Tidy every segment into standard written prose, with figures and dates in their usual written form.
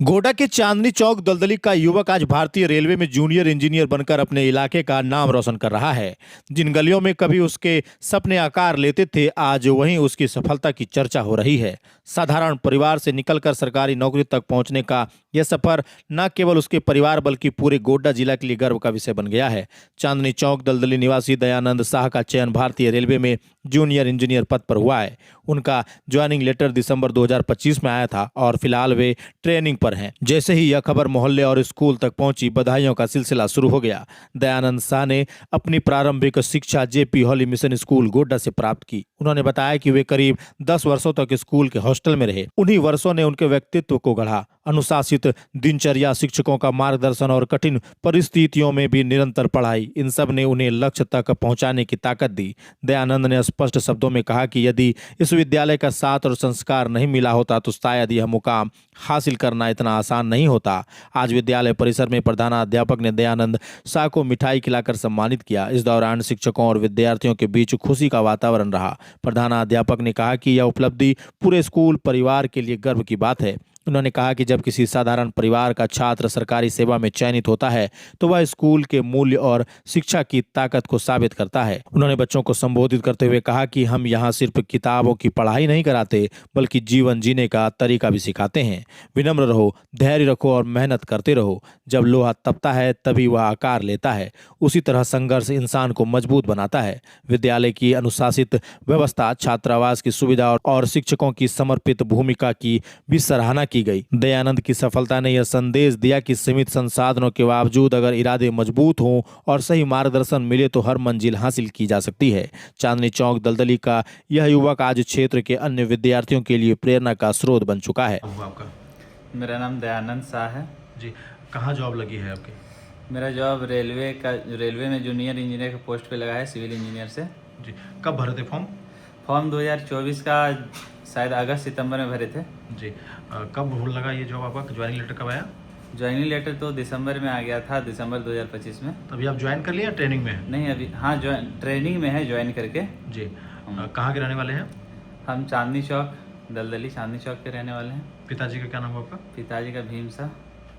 गोड्डा के चांदनी चौक दलदली का युवक आज भारतीय रेलवे में जूनियर इंजीनियर बनकर अपने इलाके का नाम रोशन कर रहा है। जिन गलियों में कभी उसके सपने आकार लेते थे, आज वहीं उसकी सफलता की चर्चा हो रही है। साधारण परिवार से निकलकर सरकारी नौकरी तक पहुंचने का यह सफर न केवल उसके परिवार बल्कि पूरे गोड्डा जिला के लिए गर्व का विषय बन गया है। चांदनी चौक दलदली निवासी दयानंद शाह का चयन भारतीय रेलवे में जूनियर इंजीनियर पद पर हुआ है। उनका ज्वाइनिंग लेटर दिसंबर 2025 में आया था और फिलहाल वे ट्रेनिंग पर हैं। जैसे ही यह खबर मोहल्ले और स्कूल तक पहुंची, बधाइयों का सिलसिला शुरू हो गया। दयानंद शाह ने अपनी प्रारंभिक शिक्षा जेपी हॉली मिशन स्कूल गोड्डा से प्राप्त की। उन्होंने बताया कि वे करीब 10 वर्षों तक स्कूल के हॉस्टल में रहे। उन्हीं वर्षों ने उनके व्यक्तित्व को गढ़ा। अनुशासित दिनचर्या, शिक्षकों का मार्गदर्शन और कठिन परिस्थितियों में भी निरंतर पढ़ाई, इन सब ने उन्हें लक्ष्य तक पहुंचाने की ताकत दी। दयानंद ने स्पष्ट शब्दों में कहा कि यदि इस विद्यालय का साथ और संस्कार नहीं मिला होता तो शायद यह मुकाम हासिल करना इतना आसान नहीं होता। आज विद्यालय परिसर में प्रधानाध्यापक ने दयानंद शाह को मिठाई खिलाकर सम्मानित किया। इस दौरान शिक्षकों और विद्यार्थियों के बीच खुशी का वातावरण रहा। प्रधानाध्यापक ने कहा कि यह उपलब्धि पूरे स्कूल परिवार के लिए गर्व की बात है। उन्होंने कहा कि जब किसी साधारण परिवार का छात्र सरकारी सेवा में चयनित होता है तो वह स्कूल के मूल्य और शिक्षा की ताकत को साबित करता है। उन्होंने बच्चों को संबोधित करते हुए कहा कि हम यहाँ सिर्फ किताबों की पढ़ाई नहीं कराते बल्कि जीवन जीने का तरीका भी सिखाते हैं। विनम्र रहो, धैर्य रखो और मेहनत करते रहो। जब लोहा तपता है तभी वह आकार लेता है। उसी तरह संघर्ष इंसान को मजबूत बनाता है। विद्यालय की अनुशासित व्यवस्था, छात्रावास की सुविधा और शिक्षकों की समर्पित भूमिका की भी सराहना की गई। दयानंद की सफलता ने यह संदेश दिया कि सीमित संसाधनों के बावजूद अगर इरादे मजबूत हों और सही मार्गदर्शन मिले तो हर मंजिल हासिल की जा सकती है। चांदनी चौक दलदली का यह युवक आज क्षेत्र के अन्य विद्यार्थियों के लिए प्रेरणा का स्रोत बन चुका है। आपका? मेरा नाम दयानंद शाह है जी। कहाँ जॉब लगी है आपकी? मेरा जॉब रेलवे में जूनियर इंजीनियर के पोस्ट पे लगा है, सिविल इंजीनियर से। जी। कब भरे थे फॉर्म? फॉर्म 2024 का शायद अगस्त सितंबर में भरे थे। जी। कब लगा ये जॉब आपका? ज्वाइनिंग लेटर कब आया? ज्वाइनिंग लेटर तो दिसंबर में आ गया था, दिसंबर 2025 में। तो अभी आप ज्वाइन कर लिए या ट्रेनिंग में है? नहीं, अभी हाँ ट्रेनिंग में है, ज्वाइन करके। जी। कहाँ के रहने वाले हैं? हम चांदनी चौक दलदली चांदनी चौक के रहने वाले हैं। पिताजी का क्या नाम है आपका? पिताजी का भीम शाह।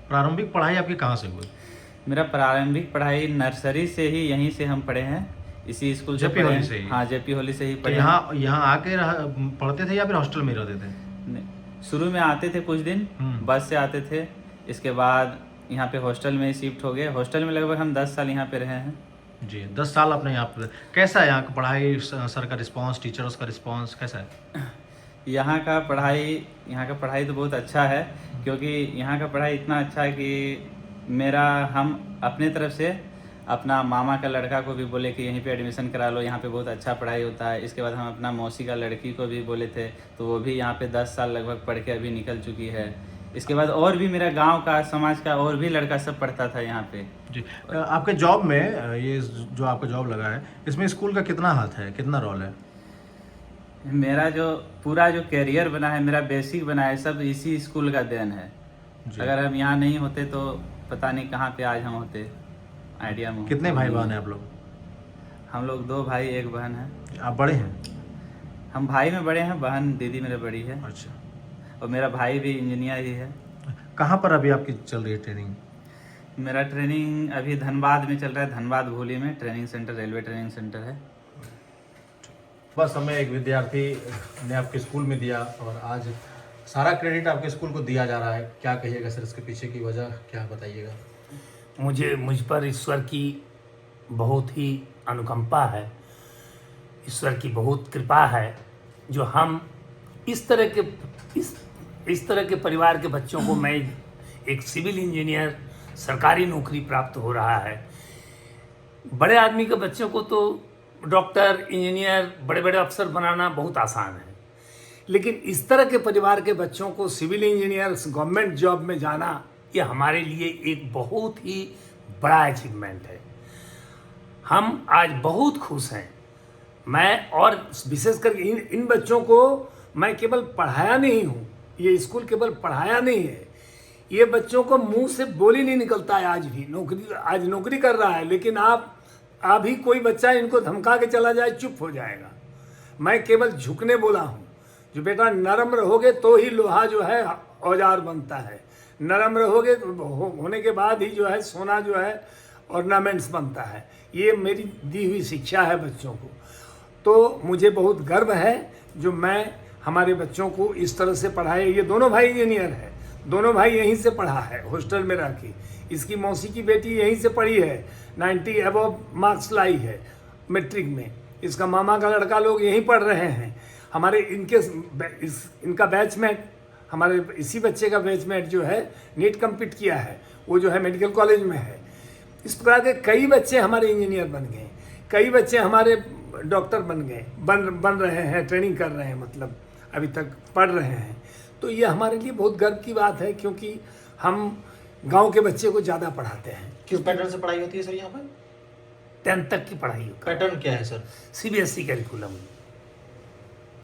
प्रारंभिक पढ़ाई आपकी कहाँ से हुई? मेरा प्रारंभिक पढ़ाई नर्सरी से ही यहीं से हम पढ़े हैं, इसी स्कूल से जेपी पढ़े होली से ही? हैं। हाँ, जेपी होली से ही तो पढ़े यहाँ आके पढ़ते थे या फिर हॉस्टल में ही रहते थे? हैं। शुरू में आते थे कुछ दिन, बस से आते थे। इसके बाद यहाँ पे हॉस्टल में शिफ्ट हो गए। हॉस्टल में लगभग हम 10 साल यहाँ पे रहे हैं। जी। 10 साल आपने यहाँ पर। कैसा है यहाँ का पढ़ाई, सर का रिस्पांस, टीचर्स का रिस्पांस कैसा है? यहाँ का पढ़ाई तो बहुत अच्छा है, क्योंकि यहाँ का पढ़ाई इतना अच्छा है कि हम अपने तरफ से अपना मामा का लड़का को भी बोले कि यहीं पे एडमिशन करा लो, यहाँ पे बहुत अच्छा पढ़ाई होता है। इसके बाद हम अपना मौसी का लड़की को भी बोले थे, तो वो भी यहाँ पे 10 साल लगभग पढ़ के अभी निकल चुकी है। इसके बाद और भी मेरा गांव का, समाज का और भी लड़का सब पढ़ता था यहाँ पे। जी। आपके जॉब में ये जो आपका जॉब लगा है, इसमें स्कूल का कितना हाथ है, कितना रोल है? मेरा जो पूरा कैरियर बना है, मेरा बेसिक बना है, सब इसी स्कूल का देन है। अगर हम यहाँ नहीं होते तो पता नहीं कहाँ पे आज हम होते, आइडिया में। कितने भाई बहन हैं आप लोग? हम लोग 2 भाई 1 बहन है। आप बड़े हैं? हम भाई में बड़े हैं, बहन दीदी मेरे बड़ी है। अच्छा। और मेरा भाई भी इंजीनियर ही है। कहाँ पर अभी आपकी चल रही है ट्रेनिंग? मेरा ट्रेनिंग अभी धनबाद में चल रहा है, धनबाद भूली में training centre, railway training centre है। बस हमें एक विद्यार्थी ने आपके स्कूल में दिया और आज सारा क्रेडिट आपके स्कूल को दिया जा रहा है। क्या कहिएगा सर, इसके पीछे की वजह क्या बताइएगा? मुझ पर ईश्वर की बहुत ही अनुकंपा है, ईश्वर की बहुत कृपा है, जो हम इस तरह के परिवार के बच्चों को, मैं एक सिविल इंजीनियर सरकारी नौकरी प्राप्त हो रहा है। बड़े आदमी के बच्चों को तो डॉक्टर, इंजीनियर, बड़े बड़े अफसर बनाना बहुत आसान है, लेकिन इस तरह के परिवार के बच्चों को सिविल इंजीनियर, गवर्नमेंट जॉब में जाना, ये हमारे लिए एक बहुत ही बड़ा अचीवमेंट है। हम आज बहुत खुश हैं। मैं और विशेषकर इन बच्चों को मैं केवल पढ़ाया नहीं हूँ, ये स्कूल केवल पढ़ाया नहीं है, ये बच्चों को मुंह से बोली नहीं निकलता है। आज भी नौकरी कर रहा है, लेकिन अभी कोई बच्चा इनको धमका के चला जाए, चुप हो जाएगा। मैं केवल झुकने बोला हूँ, जो बेटा नरम रहोगे तो ही लोहा जो है औजार बनता है। नरम रहोगे तो होने के बाद ही जो है सोना जो है ऑर्नामेंट्स बनता है। ये मेरी दी हुई शिक्षा है बच्चों को। तो मुझे बहुत गर्व है जो मैं हमारे बच्चों को इस तरह से पढ़ाए। ये दोनों भाई इंजीनियर है, दोनों भाई यहीं से पढ़ा है हॉस्टल में रह के। इसकी मौसी की बेटी यहीं से पढ़ी है, 90 अबव मार्क्स लाई है मैट्रिक में। इसका मामा का लड़का लोग यहीं पढ़ रहे हैं। हमारे इनका बैचमेट, हमारे इसी बच्चे का बैचमेट जो है नीट कम्पीट किया है, वो जो है मेडिकल कॉलेज में है। इस प्रकार के कई बच्चे हमारे इंजीनियर बन गए, कई बच्चे हमारे डॉक्टर बन गए, बन रहे हैं, ट्रेनिंग कर रहे हैं, मतलब अभी तक पढ़ रहे हैं। तो ये हमारे लिए बहुत गर्व की बात है, क्योंकि हम गांव के बच्चे को ज़्यादा पढ़ाते हैं। किस पैटर्न से पढ़ाई होती है सर यहाँ पर? 10th तक की पढ़ाई होती है। पैटर्न क्या है सर? CBSE curriculum.